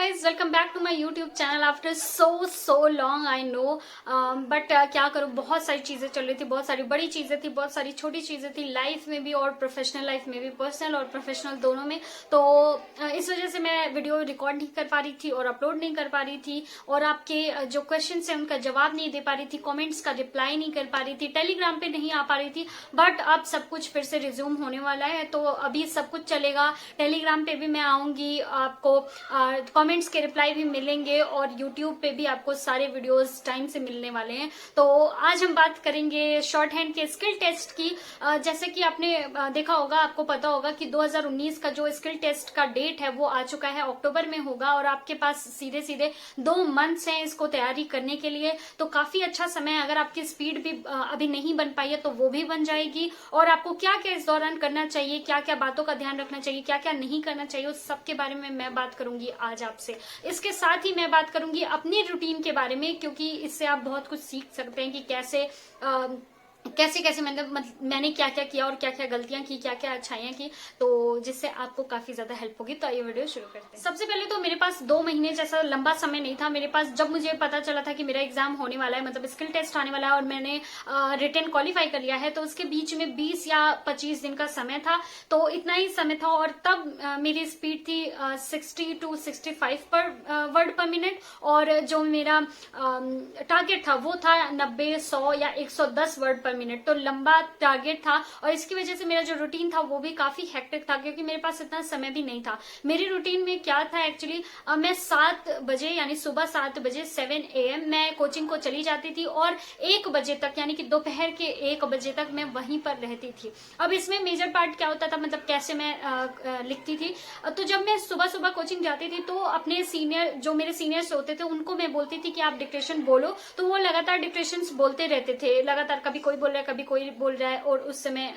guys, welcome back to my YouTube channel after so long. I know, but क्या करूँ, बहुत सारी चीजें चल रही थी, बहुत सारी बड़ी चीजें थी, बहुत सारी छोटी चीजें थी, लाइफ में भी और प्रोफेशनल लाइफ में भी, पर्सनल और प्रोफेशनल दोनों में। तो इस वजह से मैं वीडियो रिकॉर्ड नहीं कर पा रही थी और अपलोड नहीं कर पा रही थी, और आपके जो क्वेश्चन है उनका जवाब नहीं दे पा रही थी, कॉमेंट्स का रिप्लाई नहीं कर पा रही थी, टेलीग्राम पे नहीं आ पा रही थी। बट अब सब कुछ फिर से रिज्यूम होने वाला है, तो अभी सब कुछ चलेगा। टेलीग्राम पे भी मैं आऊंगी, आपको कमेंट्स के रिप्लाई भी मिलेंगे, और यूट्यूब पे भी आपको सारे वीडियोस टाइम से मिलने वाले हैं। तो आज हम बात करेंगे शॉर्ट हैंड के स्किल टेस्ट की। जैसे कि आपने देखा होगा, आपको पता होगा कि 2019 का जो स्किल टेस्ट का डेट है वो आ चुका है, अक्टूबर में होगा, और आपके पास सीधे सीधे 2 मंथ्स हैं इसको तैयारी करने के लिए। तो काफी अच्छा समय है। अगर आपकी स्पीड भी अभी नहीं बन पाई है तो वो भी बन जाएगी, और आपको क्या क्या इस दौरान करना चाहिए, क्या क्या बातों का ध्यान रखना चाहिए, क्या क्या नहीं करना चाहिए, उस सब के बारे में मैं बात करूंगी आज आपसे। इसके साथ ही मैं बात करूंगी अपनी रूटीन के बारे में, क्योंकि इससे आप बहुत कुछ सीख सकते हैं कि कैसे मैंने क्या क्या किया और क्या क्या गलतियां की, क्या क्या अच्छाइयां की, तो जिससे आपको काफी ज्यादा हेल्प होगी। तो ये वीडियो शुरू करते हैं। सबसे पहले तो मेरे पास 2 महीने जैसा लंबा समय नहीं था मेरे पास। जब मुझे पता चला था कि मेरा एग्जाम होने वाला है, मतलब स्किल टेस्ट आने वाला है, और मैंने रिटन क्वालिफाई कर लिया है, तो उसके बीच में 20 या 25 दिन का समय था। तो इतना ही समय था, और तब मेरी स्पीड थी 60 to 65 पर वर्ड पर मिनट, और जो मेरा टारगेट था वो था 90, 100 या 110 वर्ड पर मिनट। तो लंबा टारगेट था, और इसकी वजह से मेरा जो रूटीन था वो भी काफी हेक्टिक था, क्योंकि मेरे पास इतना समय भी नहीं था। मेरी रूटीन में क्या था एक्चुअली, मैं 7 बजे यानी सुबह 7 बजे 7 AM मैं कोचिंग को चली जाती थी, और 1 बजे तक यानी कि दोपहर के 1 बजे तक मैं वहीं पर रहती थी। अब इसमें मेजर पार्ट क्या होता था, मतलब कैसे मैं लिखती थी। तो जब मैं सुबह सुबह कोचिंग जाती थी तो अपने सीनियर, जो मेरे सीनियर्स होते थे, उनको मैं बोलती थी कि आप डिक्टेशन बोलो, तो वो लगातार डिक्टेशंस बोलते रहते थे। लगातार कभी कोई बोल रहा है, कभी कोई बोल रहा है, और उस समय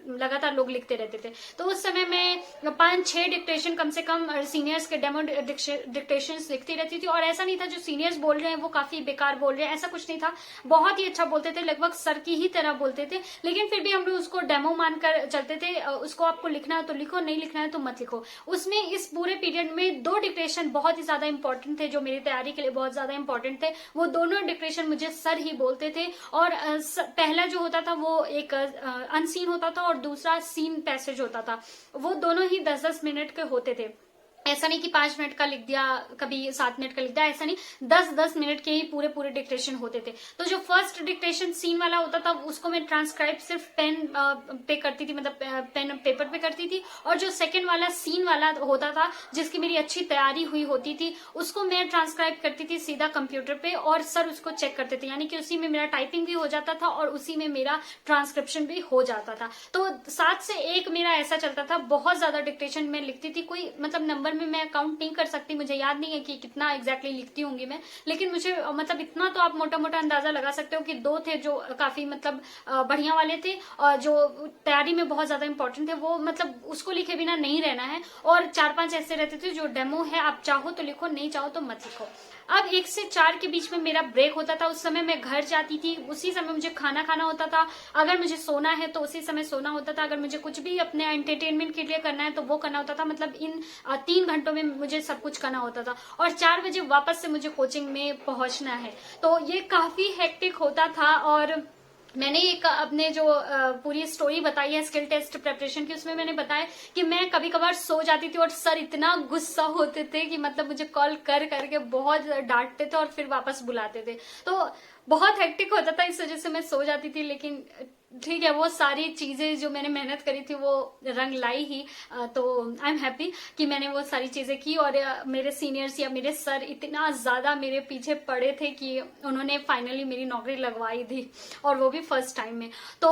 लगातार लोग लिखते रहते थे। तो उस समय मैं 5-6 डिक्टेशन कम से कम सीनियर्स के डेमो डिक्टेशंस लिखती रहती थी। और ऐसा नहीं था जो सीनियर्स बोल रहे हैं वो काफी बेकार बोल रहे हैं, ऐसा कुछ नहीं था। बहुत ही अच्छा बोलते थे, लगभग सर की ही तरह बोलते थे, लेकिन फिर भी हम लोग उसको डेमो मानकर चलते थे। उसको आपको लिखना है तो लिखो, नहीं लिखना है तो मत लिखो। उसमें इस पूरे पीरियड में 2 डिक्टेशन बहुत ही ज्यादा इंपॉर्टेंट थे, जो मेरी तैयारी के लिए बहुत ज्यादा इंपॉर्टेंट थे। वो दोनों डिक्टेशन मुझे सर ही बोलते थे, और पहला जो होता था वो एक अनसीन होता था, और दूसरा सीन पैसेज होता था। वो दोनों ही 10-10 मिनट के होते थे। ऐसा नहीं कि 5 मिनट का लिख दिया, कभी 7 मिनट का लिख दिया, ऐसा नहीं, 10-10 मिनट के ही पूरे डिक्टेशन होते थे। तो जो फर्स्ट डिक्टेशन सीन वाला होता था उसको मैं ट्रांसक्राइब सिर्फ पेन पे करती थी, मतलब पेन पेपर पे करती थी। और जो सेकंड वाला सीन वाला होता था, जिसकी मेरी अच्छी तैयारी हुई होती थी, उसको मैं ट्रांसक्राइब करती थी सीधा कंप्यूटर पे, और सर उसको चेक करते थे, यानी कि उसी में मेरा टाइपिंग भी हो जाता था और उसी में मेरा ट्रांसक्रिप्शन भी हो जाता था। तो 7 से 1 मेरा ऐसा चलता था। बहुत ज्यादा डिक्टेशन में लिखती थी, कोई मतलब नंबर में मैं काउंट नहीं कर सकती, मुझे याद नहीं है कि कितना एग्जैक्टली लिखती होंगी मैं, लेकिन मुझे मतलब इतना तो आप मोटा मोटा अंदाजा लगा सकते हो कि 2 थे जो काफी मतलब बढ़िया वाले थे, और जो तैयारी में बहुत ज्यादा इंपॉर्टेंट थे, वो मतलब उसको लिखे बिना नहीं रहना है। और 4-5 ऐसे रहते थे जो डेमो है, आप चाहो तो लिखो, नहीं चाहो तो मत लिखो। अब 1 से 4 के बीच में मेरा ब्रेक होता था। उस समय मैं घर जाती थी, उसी समय मुझे खाना खाना होता था। अगर मुझे सोना है तो उसी समय सोना होता था। अगर मुझे कुछ भी अपने एंटरटेनमेंट के लिए करना है तो वो करना होता था। मतलब इन 3 घंटों में मुझे सब कुछ करना होता था, और 4 बजे वापस से मुझे कोचिंग में पहुंचना है। तो ये काफी हेक्टिक होता था। और मैंने एक अपने जो पूरी स्टोरी बताई है स्किल टेस्ट प्रिपरेशन की, उसमें मैंने बताया कि मैं कभी कभार सो जाती थी, और सर इतना गुस्सा होते थे कि मतलब मुझे कॉल कर करके बहुत डांटते थे और फिर वापस बुलाते थे। तो बहुत हेक्टिक होता था, इस वजह से मैं सो जाती थी। लेकिन ठीक है, वो सारी चीजें जो मैंने मेहनत करी थी वो रंग लाई ही। तो आई एम हैप्पी कि मैंने वो सारी चीजें की, और मेरे सीनियर्स या मेरे सर इतना ज्यादा मेरे पीछे पड़े थे कि उन्होंने फाइनली मेरी नौकरी लगवाई थी, और वो भी फर्स्ट टाइम में। तो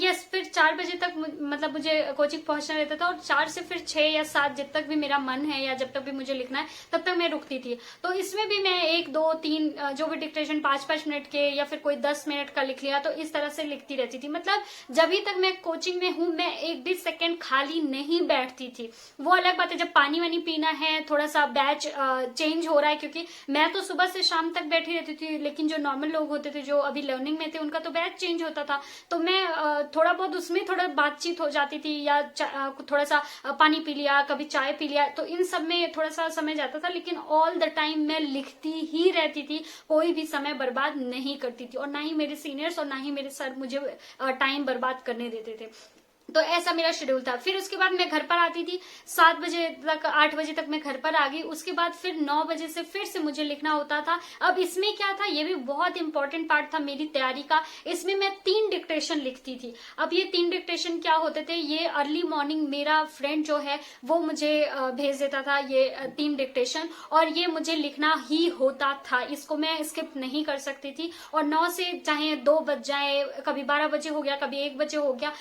यस, फिर 4 बजे तक मतलब मुझे कोचिंग पहुंचना रहता था, और 4 से फिर 6 या 7 जब तक भी मेरा मन है या जब तक भी मुझे लिखना है तब तक मैं रुकती थी। तो इसमें भी मैं 1, 2, 3 जो भी डिक्टेशन 5-5 मिनट के या फिर कोई 10 मिनट का लिख लिया, तो इस तरह से लिखती रहती थी। मतलब जब तक मैं कोचिंग में हूं मैं एक भी सेकेंड खाली नहीं बैठती थी। वो अलग बात है जब पानी वानी पीना है, थोड़ा सा बैच चेंज हो रहा है, क्योंकि मैं तो सुबह से शाम तक बैठी रहती थी, लेकिन जो नॉर्मल लोग होते थे जो अभी लर्निंग में थे उनका तो बैच चेंज होता था, तो मैं थोड़ा बहुत उसमें थोड़ा बातचीत हो जाती थी, या थोड़ा सा पानी पी लिया, कभी चाय पी लिया, तो इन सब में थोड़ा सा समय जाता था। लेकिन ऑल द टाइम मैं लिखती ही रहती थी, कोई भी समय बर्बाद नहीं करती थी, और ना ही मेरे सीनियर्स और ना ही मेरे सर मुझे टाइम बर्बाद करने देते थे। तो ऐसा मेरा शेड्यूल था। फिर उसके बाद मैं घर पर आती थी 7 बजे तक, 8 बजे तक मैं घर पर आ गई। उसके बाद फिर 9 बजे से फिर से मुझे लिखना होता था। अब इसमें क्या था, ये भी बहुत इंपॉर्टेंट पार्ट था मेरी तैयारी का। इसमें मैं 3 डिक्टेशन लिखती थी। अब ये 3 डिक्टेशन क्या होते थे, ये अर्ली मॉर्निंग मेरा फ्रेंड जो है वो मुझे भेज देता था ये 3 डिक्टेशन, और ये मुझे लिखना ही होता था, इसको मैं स्किप नहीं कर सकती थी। और 9 से चाहे 2 बज जाए, कभी 12 बजे हो गया, कभी 1 बजे हो गया,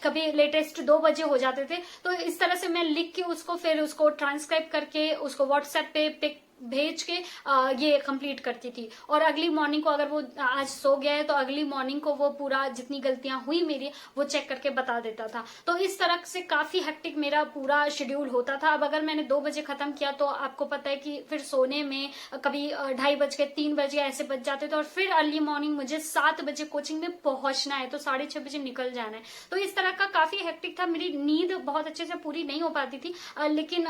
कभी लेटेस्ट 2 बजे हो जाते थे, तो इस तरह से मैं लिख के उसको फिर उसको ट्रांसक्राइब करके उसको व्हाट्सएप पे पिक भेज के ये कंप्लीट करती थी। और अगली मॉर्निंग को अगर वो आज सो गया है तो अगली मॉर्निंग को वो पूरा जितनी गलतियां हुई मेरी वो चेक करके बता देता था। तो इस तरह से काफी हेक्टिक मेरा पूरा शेड्यूल होता था। अब अगर मैंने 2 बजे खत्म किया तो आपको पता है कि फिर सोने में कभी 2:30 बज के 3 बजे ऐसे बज जाते थे, और फिर अर्ली मॉर्निंग मुझे 7 बजे कोचिंग में पहुंचना है, तो 6:30 बजे निकल जाना है। तो इस तरह का काफी हेक्टिक था। मेरी नींद बहुत अच्छे से पूरी नहीं हो पाती थी, लेकिन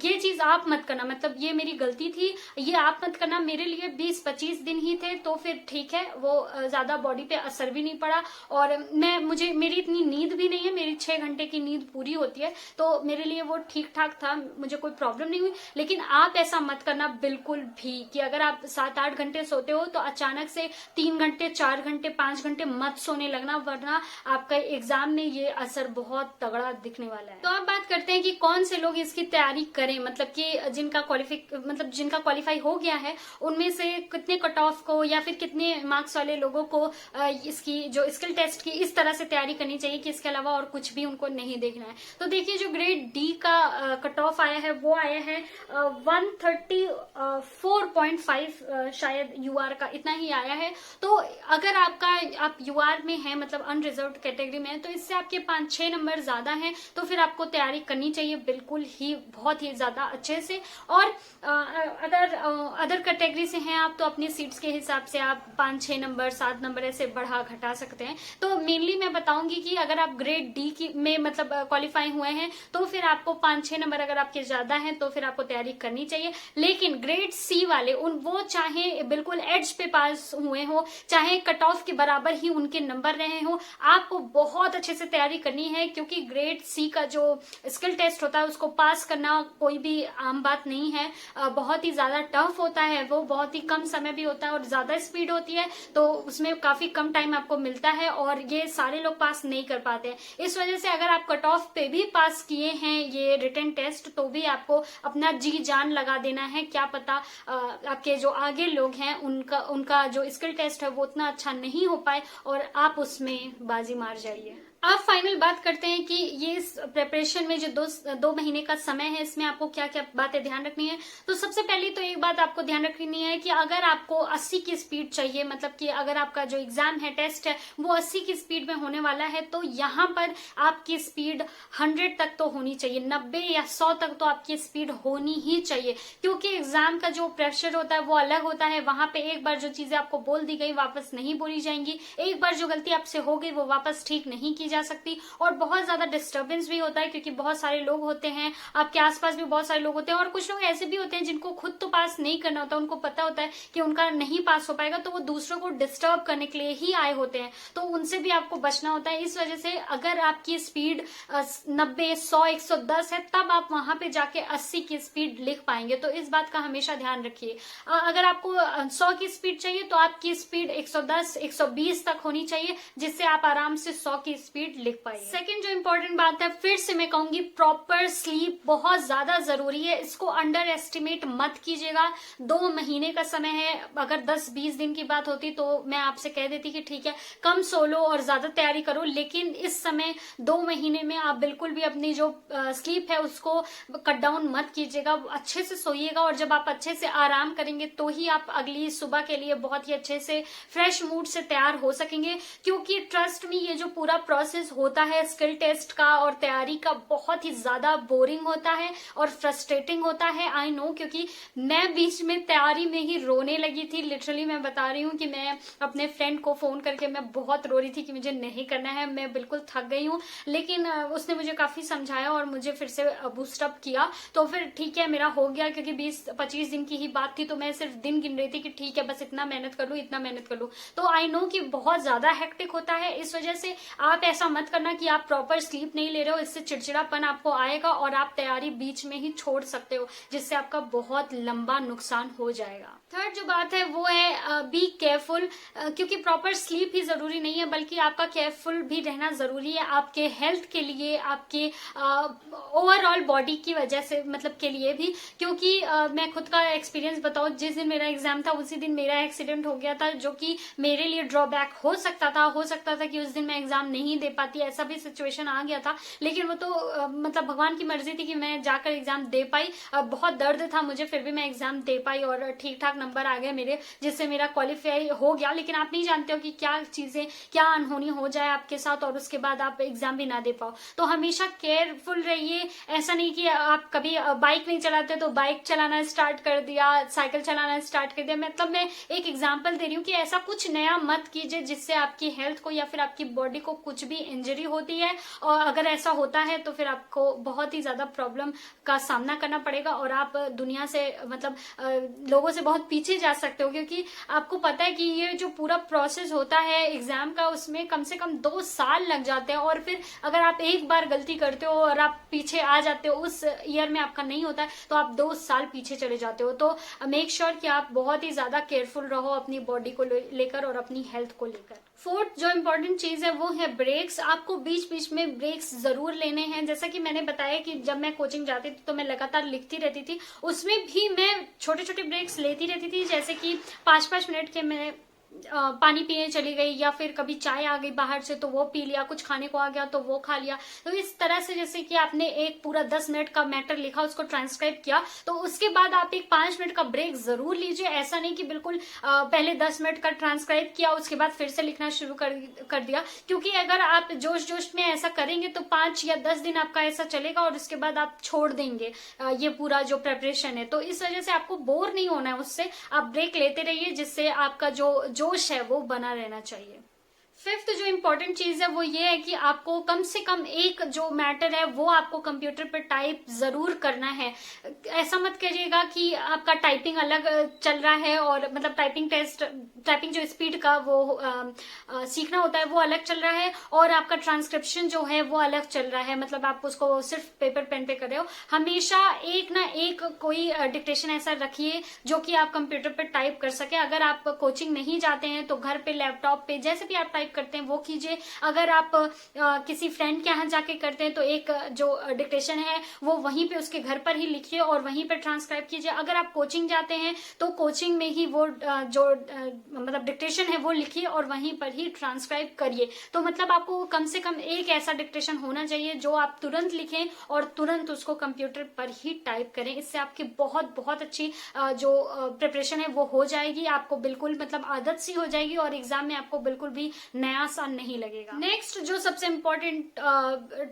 ये चीज आप मत करना, मतलब ये मेरी गलती थी, ये आप मत करना। मेरे लिए 20-25 दिन ही थे तो फिर ठीक है, वो ज्यादा बॉडी पे असर भी नहीं पड़ा, और मेरी इतनी नींद भी नहीं है, मेरी 6 घंटे की नींद पूरी होती है, तो मेरे लिए वो ठीक ठाक था, मुझे कोई प्रॉब्लम नहीं हुई। लेकिन आप ऐसा मत करना बिल्कुल भी कि अगर आप 7-8 घंटे सोते हो तो अचानक से 3 घंटे 4 घंटे 5 घंटे मत सोने लगना, वरना आपका एग्जाम में ये असर बहुत तगड़ा दिखने वाला है। तो अब बात करते हैं कि कौन से लोग इसकी तैयारी करें, मतलब कि जिनका क्वालिफाई हो गया है उनमें से कितने कट ऑफ को या फिर कितने मार्क्स वाले लोगों को इसकी जो स्किल टेस्ट की इस तरह से तैयारी करनी चाहिए कि इसके अलावा और कुछ भी उनको नहीं देखना है। तो देखिए जो ग्रेड डी का कट ऑफ आया है वो आया है 134.5 शायद यूआर का, इतना ही आया है। तो अगर आप यूआर में है, मतलब अनरिजर्व कैटेगरी में है, तो इससे आपके 5-6 नंबर ज्यादा हैं, तो फिर आपको तैयारी करनी चाहिए बिल्कुल ही बहुत ही ज्यादा अच्छे से। और अगर अदर कैटेगरी से हैं आप तो अपनी सीट्स के हिसाब से आप 5-6 नंबर 7 नंबर ऐसे बढ़ा घटा सकते हैं। तो मेनली मैं बताऊंगी कि अगर आप ग्रेड डी की में मतलब क्वालिफाई हुए हैं तो फिर आपको 5-6 नंबर अगर आपके ज्यादा हैं तो फिर आपको तैयारी करनी चाहिए। लेकिन ग्रेड सी वाले वो चाहे बिल्कुल एड्ज पे पास हुए हो, चाहे कट ऑफ के बराबर ही उनके नंबर रहे हो, आपको बहुत अच्छे से तैयारी करनी है, क्योंकि ग्रेड सी का जो स्किल टेस्ट होता है उसको पास करना कोई भी आम बात नहीं है, बहुत ही ज्यादा टफ होता है, वो बहुत ही कम समय भी होता है और ज्यादा स्पीड होती है, तो उसमें काफी कम टाइम आपको मिलता है और ये सारे लोग पास नहीं कर पाते हैं। इस वजह से अगर आप कट ऑफ पे भी पास किए हैं ये रिटन टेस्ट तो भी आपको अपना जी जान लगा देना है, क्या पता आपके जो आगे लोग हैं उनका जो स्किल टेस्ट है वो उतना अच्छा नहीं हो पाए और आप उसमें बाजी मार जाइए। अब फाइनल बात करते हैं कि ये इस प्रिपरेशन में जो 2 महीने का समय है इसमें आपको क्या क्या बातें ध्यान रखनी है। तो सबसे पहले तो एक बात आपको ध्यान रखनी है कि अगर आपको 80 की स्पीड चाहिए, मतलब कि अगर आपका जो एग्जाम है टेस्ट है वो 80 की स्पीड में होने वाला है, तो यहाँ पर आपकी स्पीड 100 तक तो होनी चाहिए, 90 या 100 तक तो आपकी स्पीड होनी ही चाहिए, क्योंकि एग्जाम का जो प्रेशर होता है वो अलग होता है। वहां पे एक बार जो चीजें आपको बोल दी गई वापस नहीं बोली जाएंगी, एक बार जो गलती आपसे हो गई वो वापस ठीक नहीं की जा सकती, और बहुत ज्यादा डिस्टर्बेंस भी होता है क्योंकि बहुत सारे लोग होते हैं, आपके आसपास भी बहुत सारे लोग होते हैं, और कुछ लोग ऐसे भी होते हैं जिनको खुद तो पास नहीं करना होता, उनको पता होता है कि उनका नहीं पास हो पाएगा, तो वो दूसरों को डिस्टर्ब करने के लिए ही आए होते हैं, तो उनसे भी आपको बचना होता है। इस वजह से अगर आपकी स्पीड 90, 100, 110 है तब आप वहां पे जाके 80 की स्पीड लिख पाएंगे, तो इस बात का हमेशा ध्यान रखिए। अगर आपको 100 की स्पीड चाहिए तो आपकी स्पीड 110, 120 तक होनी चाहिए, जिससे आप आराम से 100 की स्पीड स्पीड लिख पाइए। सेकंड जो इंपॉर्टेंट बात है, फिर से मैं कहूंगी प्रॉपर स्लीप बहुत ज्यादा जरूरी है, इसको अंडर एस्टिमेट मत कीजिएगा। 2 महीने का समय है, अगर 10-20 दिन की बात होती तो मैं आपसे कह देती कि ठीक है कम सो लो और ज्यादा तैयारी करो, लेकिन इस समय 2 महीने में आप बिल्कुल भी अपनी जो स्लीप है उसको कट डाउन मत कीजिएगा, अच्छे से सोइएगा। और जब आप अच्छे से आराम करेंगे तो ही आप अगली सुबह के लिए बहुत ही अच्छे से फ्रेश मूड से तैयार हो सकेंगे। क्योंकि ट्रस्ट में ये जो पूरा प्रोसेस होता है स्किल टेस्ट का और तैयारी का, बहुत ही ज्यादा बोरिंग होता है और फ्रस्ट्रेटिंग होता है। आई नो, क्योंकि मैं बीच में तैयारी में ही रोने लगी थी। लिटरली मैं बता रही हूँ कि मैं अपने फ्रेंड को फोन करके मैं बहुत रो रही थी कि मुझे नहीं करना है, मैं बिल्कुल थक गई हूँ। लेकिन उसने मुझे काफी समझाया और मुझे फिर से बूस्टअप किया, तो फिर ठीक है मेरा हो गया। क्योंकि 20-25 दिन की ही बात थी, तो मैं सिर्फ दिन गिन रही थी कि ठीक है बस इतना मेहनत कर लूं, इतना मेहनत कर लूं। तो आई नो कि बहुत ज्यादा हेक्टिक होता है, इस वजह से आप ऐसा मत करना कि आप प्रॉपर स्लीप नहीं ले रहे हो, इससे चिड़चिड़ापन आपको आएगा और आप तैयारी बीच में ही छोड़ सकते हो, जिससे आपका बहुत लंबा नुकसान हो जाएगा। थर्ड जो बात है वो है बी केयरफुल, क्योंकि प्रॉपर स्लीप ही जरूरी नहीं है बल्कि आपका केयरफुल भी रहना जरूरी है आपके हेल्थ के लिए, आपके ओवरऑल बॉडी की वजह से, मतलब के लिए भी। क्योंकि मैं खुद का एक्सपीरियंस बताऊं, जिस दिन मेरा एग्जाम था उसी दिन मेरा एक्सीडेंट हो गया था, जो कि मेरे लिए ड्रॉबैक हो सकता था कि उस दिन मैं एग्जाम नहीं दे पाती, ऐसा भी सिचुएशन आ गया था। लेकिन वो तो मतलब भगवान की मर्जी थी कि मैं जाकर एग्जाम दे पाई। बहुत दर्द था मुझे, फिर भी मैं एग्जाम दे पाई और ठीक ठाक नंबर आ गए मेरे, जिससे मेरा क्वालिफाई हो गया। लेकिन आप नहीं जानते हो कि क्या चीजें, क्या अनहोनी हो जाए आपके साथ और उसके बाद आप एग्जाम भी ना दे पाओ। तो हमेशा केयरफुल रहिए। ऐसा नहीं कि आप कभी बाइक नहीं चलाते तो बाइक चलाना स्टार्ट कर दिया, साइकिल चलाना स्टार्ट कर दिया। मतलब मैं एक एग्जांपल दे रही हूँ कि ऐसा कुछ नया मत कीजिए जिससे आपकी हेल्थ को या फिर आपकी बॉडी को कुछ भी इंजरी होती है, और अगर ऐसा होता है तो फिर आपको बहुत ही ज्यादा प्रॉब्लम का सामना करना पड़ेगा और आप दुनिया से, मतलब लोगों से बहुत पीछे जा सकते हो। क्योंकि आपको पता है कि ये जो पूरा प्रोसेस होता है एग्जाम का, उसमें कम से कम 2 साल लग जाते हैं। और फिर अगर आप एक बार गलती करते हो और आप पीछे आ जाते हो, उस ईयर में आपका नहीं होता है, तो आप 2 साल पीछे चले जाते हो। तो मेक श्योर कि आप बहुत ही ज्यादा केयरफुल रहो अपनी बॉडी को लेकर और अपनी हेल्थ को लेकर। फोर्थ जो इम्पोर्टेंट चीज है वो है ब्रेक्स। आपको बीच बीच में ब्रेक्स जरूर लेने हैं। जैसा कि मैंने बताया कि जब मैं कोचिंग जाती थी तो मैं लगातार लिखती रहती थी, उसमें भी मैं छोटे छोटे ब्रेक्स लेती रहती थी। जैसे कि 5-5 मिनट के मैं पानी पीने चली गई, या फिर कभी चाय आ गई बाहर से तो वो पी लिया, कुछ खाने को आ गया तो वो खा लिया। तो इस तरह से जैसे कि आपने एक पूरा 10 मिनट का मैटर लिखा, उसको ट्रांसक्राइब किया, तो उसके बाद आप एक 5 मिनट का ब्रेक जरूर लीजिए। ऐसा नहीं कि बिल्कुल पहले 10 मिनट का ट्रांसक्राइब किया उसके बाद फिर से लिखना शुरू कर दिया। क्योंकि अगर आप जोश जोश में ऐसा करेंगे तो 5 या 10 दिन आपका ऐसा चलेगा और उसके बाद आप छोड़ देंगे ये पूरा जो प्रेपरेशन है। तो इस वजह से आपको बोर नहीं होना है उससे, आप ब्रेक लेते रहिए, जिससे आपका जो जोश है वो बना रहना चाहिए। फिफ्थ जो इम्पोर्टेंट चीज है वो ये है कि आपको कम से कम एक जो मैटर है वो आपको कंप्यूटर पर टाइप जरूर करना है। ऐसा मत करिएगा कि आपका टाइपिंग अलग चल रहा है और मतलब टाइपिंग जो स्पीड का वो सीखना होता है वो अलग चल रहा है, और आपका ट्रांसक्रिप्शन जो है वो अलग चल रहा है, मतलब आप उसको सिर्फ पेपर पेन पे कर रहे हो। हमेशा एक ना एक कोई डिक्टेशन ऐसा रखिए जो कि आप कंप्यूटर पर टाइप कर सके। अगर आप कोचिंग नहीं जाते हैं तो घर पे लैपटॉप पे जैसे भी आप टाइप करते हैं वो कीजिए। अगर आप किसी फ्रेंड के यहाँ जाके करते हैं तो एक जो डिक्टेशन है वो वहीं पे उसके घर पर ही लिखिए और वहीं पे ट्रांसक्राइब कीजिए। अगर आप कोचिंग जाते हैं तो कोचिंग में ही वो जो मतलब डिक्टेशन है वो लिखिए और वहीं पर ही ट्रांसक्राइब करिए। तो मतलब आपको कम से कम एक ऐसा डिक्टेशन होना चाहिए जो आप तुरंत लिखें और तुरंत उसको कंप्यूटर पर ही टाइप करें। इससे आपकी बहुत बहुत अच्छी जो प्रिपरेशन है वो हो जाएगी, आपको बिल्कुल मतलब आदत सी हो जाएगी और एग्जाम में आपको बिल्कुल भी नया सा नहीं लगेगा। नेक्स्ट जो सबसे इम्पोर्टेंट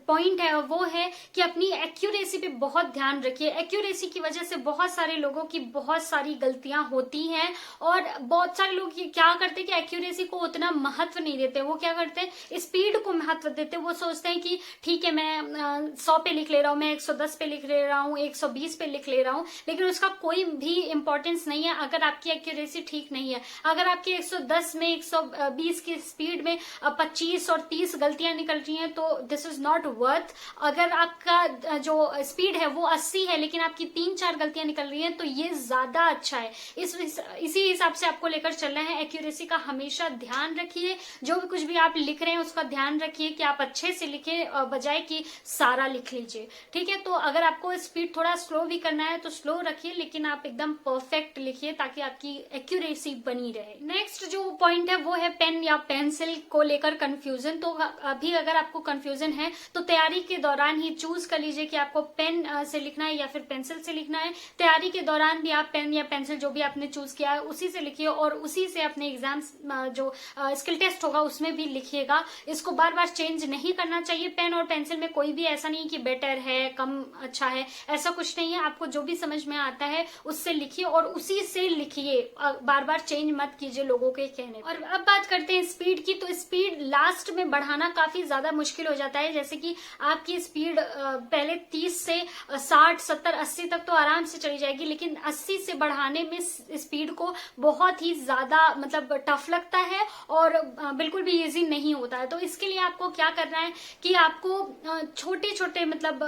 पॉइंट है वो है कि अपनी एक्यूरेसी पे बहुत ध्यान रखिए। एक्यूरेसी की वजह से बहुत सारे लोगों की बहुत सारी गलतियां होती हैं, और बहुत सारे लोग क्या करते हैं कि एक्यूरेसी को उतना महत्व नहीं देते। वो क्या करते हैं, स्पीड को महत्व देते हैं। वो सोचते हैं कि ठीक है मैं 100 पे लिख ले रहा हूँ, मैं 110 पे लिख ले रहा हूँ, 120 पे लिख ले रहा हूँ, लेकिन उसका कोई भी इंपॉर्टेंस नहीं है अगर आपकी एक्यूरेसी ठीक नहीं है। अगर आपकी 110 में 120 की स्पीड स्पीड में 25 और 30 गलतियां निकल रही हैं तो दिस इज नॉट वर्थ। अगर आपका जो स्पीड है वो 80 है लेकिन आपकी 3-4 गलतियां निकल रही हैं तो ये ज्यादा अच्छा है। इसी हिसाब से आपको लेकर चलना है। एक्यूरेसी का हमेशा ध्यान रखिए, जो भी कुछ भी आप लिख रहे हैं उसका ध्यान रखिए कि आप अच्छे से लिखे बजाय कि सारा लिख लीजिए, ठीक है। तो अगर आपको स्पीड थोड़ा स्लो भी करना है तो स्लो रखिए, लेकिन आप एकदम परफेक्ट लिखिए ताकि आपकी एक्यूरेसी बनी रहे। नेक्स्ट जो पॉइंट है वो है पेन या पेंसिल को लेकर कंफ्यूजन। तो अभी अगर आपको कंफ्यूजन है तो तैयारी के दौरान ही चूज कर लीजिए कि आपको पेन से लिखना है या फिर पेंसिल से लिखना है। तैयारी के दौरान भी आप पेन या पेंसिल जो भी आपने चूज किया है उसी से लिखिए और उसी से अपने एग्जाम्स जो स्किल टेस्ट होगा उसमें भी लिखिएगा। इसको बार बार चेंज नहीं करना चाहिए। पेन और पेंसिल में कोई भी ऐसा नहीं कि बेटर है, कम अच्छा है, ऐसा कुछ नहीं है। आपको जो भी समझ में आता है उससे लिखिए और उसी से लिखिए, बार बार चेंज मत कीजिए लोगों के कहने। और अब बात करते हैं स्पीड की। तो स्पीड लास्ट में बढ़ाना काफी ज्यादा मुश्किल हो जाता है। जैसे कि आपकी स्पीड पहले 30 से 60, 70, 80 तक तो आराम से चली जाएगी, लेकिन 80 से बढ़ाने में स्पीड को बहुत ही ज्यादा मतलब टफ लगता है और बिल्कुल भी इजी नहीं होता है। तो इसके लिए आपको क्या करना है कि आपको छोटे छोटे मतलब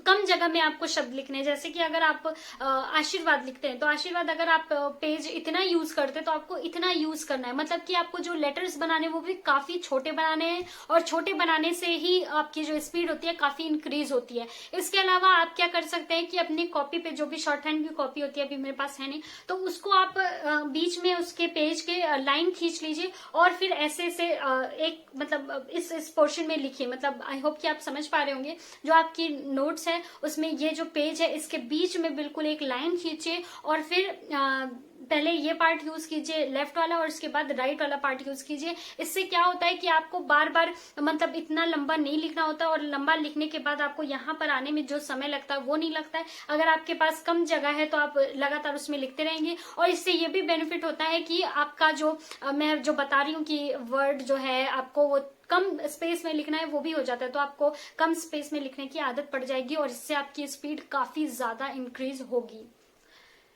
कम जगह में आपको शब्द लिखने हैं। जैसे कि अगर आप आशीर्वाद लिखते हैं तो आशीर्वाद अगर आप पेज इतना यूज करते हैं तो आपको इतना यूज करना है। मतलब कि आपको जो लेटर्स बनाने वो भी काफी छोटे बनाने हैं और छोटे बनाने से ही आपकी जो स्पीड होती है काफी इंक्रीज होती है। इसके अलावा आप क्या कर सकते हैं कि अपनी कॉपी पे जो भी शॉर्ट हैंड की कॉपी होती है, अभी मेरे पास है नहीं, तो उसको आप बीच में उसके पेज के लाइन खींच लीजिए और फिर ऐसे से एक मतलब इस पोर्शन में लिखिए। मतलब आई होप कि आप समझ पा रहे होंगे। जो आपकी नोट्स है उसमें ये जो पेज है इसके बीच में बिल्कुल एक लाइन खींचिए और फिर पहले ये पार्ट यूज कीजिए लेफ्ट वाला और उसके बाद राइट वाला पार्ट यूज कीजिए। इससे क्या होता है कि आपको बार बार मतलब इतना लंबा नहीं लिखना होता और लंबा लिखने के बाद आपको यहाँ पर आने में जो समय लगता है वो नहीं लगता है। अगर आपके पास कम जगह है तो आप लगातार उसमें लिखते रहेंगे और इससे ये भी बेनिफिट होता है कि आपका जो मैं जो बता रही हूँ कि वर्ड जो है आपको वो कम स्पेस में लिखना है वो भी हो जाता है। तो आपको कम स्पेस में लिखने की आदत पड़ जाएगी और इससे आपकी स्पीड काफी ज्यादा इंक्रीज होगी।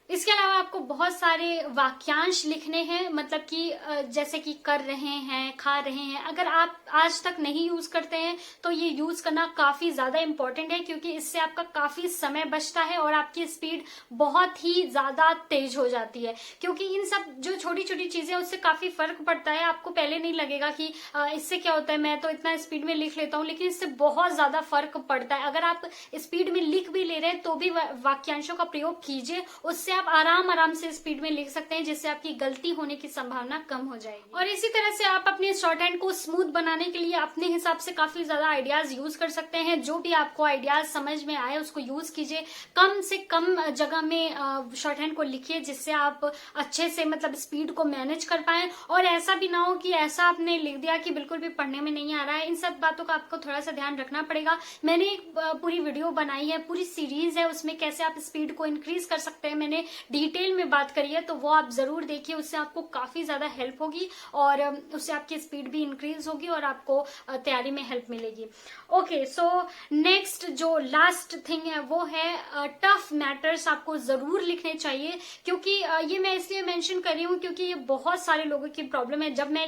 इसके अलावा आपको बहुत सारे वाक्यांश लिखने हैं। मतलब कि जैसे कि कर रहे हैं, खा रहे हैं, अगर आप आज तक नहीं यूज करते हैं तो ये यूज करना काफी ज्यादा इंपॉर्टेंट है क्योंकि इससे आपका काफी समय बचता है और आपकी स्पीड बहुत ही ज्यादा तेज हो जाती है। क्योंकि इन सब जो छोटी छोटी चीजें उससे काफी फर्क पड़ता है। आपको पहले नहीं लगेगा कि इससे क्या होता है, मैं तो इतना स्पीड में लिख लेता हूँ, लेकिन इससे बहुत ज्यादा फर्क पड़ता है। अगर आप स्पीड में लिख भी ले रहे हैं तो भी वाक्यांशों का प्रयोग कीजिए, उससे आप आराम से स्पीड में लिख सकते हैं जिससे आपकी गलती होने की संभावना कम हो जाएगी। और इसी तरह से आप अपने शॉर्ट हैंड को स्मूथ बनाने के लिए अपने हिसाब से काफी ज्यादा आइडियाज यूज कर सकते हैं। जो भी आपको आइडियाज समझ में आए उसको यूज कीजिए। कम से कम जगह में शॉर्ट हैंड को लिखिए जिससे आप अच्छे से मतलब स्पीड को मैनेज कर पाए और ऐसा भी ना हो कि ऐसा आपने लिख दिया कि बिल्कुल भी पढ़ने में नहीं आ रहा है। इन सब बातों का आपको थोड़ा सा ध्यान रखना पड़ेगा। मैंने एक पूरी वीडियो बनाई है, पूरी सीरीज है, उसमें कैसे आप स्पीड को इंक्रीज कर सकते हैं मैंने डिटेल में बात करी है, तो वो आप जरूर देखिए। उससे आपको काफी ज्यादा हेल्प होगी और उससे आपकी स्पीड भी इंक्रीज होगी और आपको तैयारी में हेल्प मिलेगी। ओके, सो नेक्स्ट जो लास्ट थिंग है वो है टफ मैटर्स आपको जरूर लिखने चाहिए। क्योंकि ये मैं इसलिए मेंशन कर रही हूँ क्योंकि ये बहुत सारे लोगों की प्रॉब्लम है। जब मैं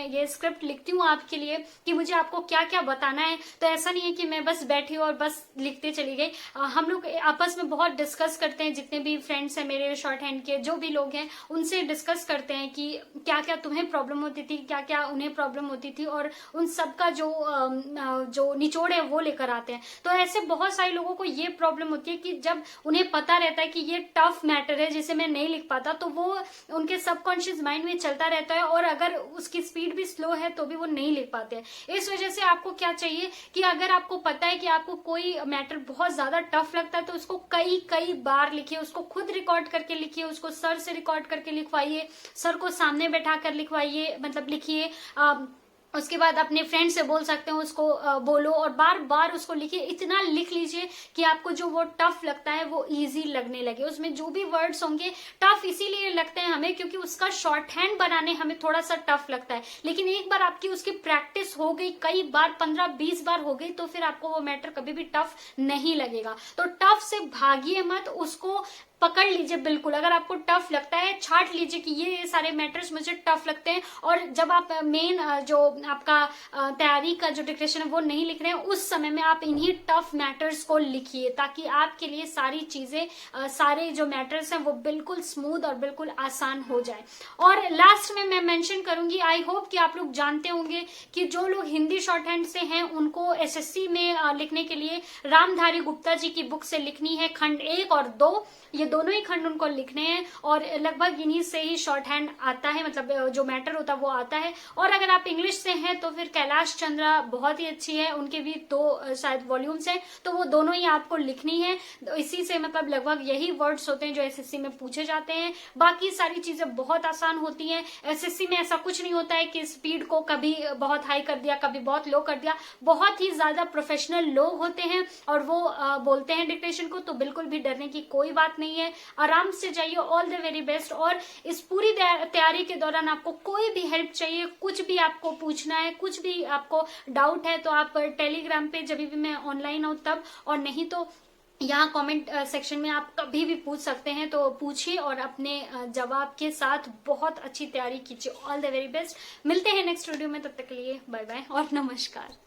ये स्क्रिप्ट लिखती हूँ आपके लिए कि मुझे आपको क्या क्या बताना है, तो ऐसा नहीं है कि मैं बस बैठी और बस लिखते चली गई। हम लोग आपस में बहुत डिस्कस करते हैं, जितने भी फ्रेंड्स हैं मेरे शॉर्ट हैंड के, जो भी लोग हैं उनसे डिस्कस करते हैं कि क्या क्या तुम्हें प्रॉब्लम होती थी, क्या क्या उन्हें प्रॉब्लम होती थी, और उन सबका जो निचोड़ है वो लेकर आते हैं। तो ऐसे बहुत सारे लोगों को ये प्रॉब्लम होती है कि जब उन्हें पता रहता है कि ये टफ मैटर है जिसे मैं नहीं लिख पाता, तो वो उनके सबकॉन्शियस माइंड में चलता रहता है और अगर उसकी स्पीड भी स्लो है तो भी वो नहीं लिख पाते हैं। इस वजह से आपको क्या चाहिए कि अगर आपको पता है कि आपको कोई मैटर बहुत ज्यादा टफ लगता है तो उसको कई बार लिखिए, उसको खुद रिकॉर्ड करके लिखिए, उसको सर से रिकॉर्ड करके लिखवाइए, सर को सामने बैठा कर लिखवाइए, मतलब लिखिए। उसके बाद अपने फ्रेंड से बोल सकते हैं उसको बोलो और बार बार उसको लिखिए। इतना लिख लीजिए कि आपको जो वो टफ लगता है वो इजी लगने लगे। उसमें जो भी वर्ड्स होंगे टफ इसीलिए लगते हैं हमें क्योंकि उसका शॉर्ट हैंड बनाने हमें थोड़ा सा टफ लगता है, लेकिन एक बार आपकी उसकी प्रैक्टिस हो गई, कई बार 15-20 बार हो गई, तो फिर आपको वो मैटर कभी भी टफ नहीं लगेगा। तो टफ से भागिए मत, उसको पकड़ लीजिए बिल्कुल। अगर आपको टफ लगता है, छाट लीजिए कि ये सारे मैटर्स मुझे टफ लगते हैं, और जब आप मेन जो आपका तैयारी का जो डिक्टेशन है वो नहीं लिख रहे हैं, उस समय में आप इन्हीं टफ मैटर्स को लिखिए, ताकि आपके लिए सारी चीजें, सारे जो मैटर्स हैं वो बिल्कुल स्मूथ और बिल्कुल आसान हो जाए। और लास्ट में मैं मेंशन करूंगी, आई होप कि आप लोग जानते होंगे कि जो लोग हिंदी शॉर्ट हैंड से हैं उनको एसएससी में लिखने के लिए रामधारी गुप्ता जी की बुक से लिखनी है खंड 1 और 2, ये दोनों ही खंड उनको लिखने हैं, और लगभग इन्हीं से ही शॉर्ट हैंड आता है, मतलब जो मैटर होता है वो आता है। और अगर आप इंग्लिश से हैं तो फिर कैलाश चंद्रा बहुत ही अच्छी है, उनके भी 2 शायद वॉल्यूम्स हैं, तो वो दोनों ही आपको लिखनी है। तो इसी से मतलब लगभग यही वर्ड्स होते हैं जो एसएससी में पूछे जाते हैं। बाकी सारी चीजें बहुत आसान होती हैं। एसएससी में ऐसा कुछ नहीं होता है कि स्पीड को कभी बहुत हाई कर दिया, कभी बहुत लो कर दिया। बहुत ही ज्यादा प्रोफेशनल लोग होते हैं और वो बोलते हैं डिक्टेशन को, तो बिल्कुल भी डरने की कोई बात नहीं है। आराम से जाइए। All the very best. और इस पूरी तैयारी के दौरान आपको कोई भी हेल्प चाहिए, कुछ भी आपको पूछना है, कुछ भी आपको डाउट है, तो आप टेलीग्राम पे जब भी मैं ऑनलाइन हूं तब, और नहीं तो यहाँ कमेंट सेक्शन में आप कभी भी पूछ सकते हैं, तो पूछिए और अपने जवाब के साथ बहुत अच्छी तैयारी कीजिए। All the very best. मिलते हैं नेक्स्ट वीडियो में, तब तक के लिए बाय बाय और नमस्कार।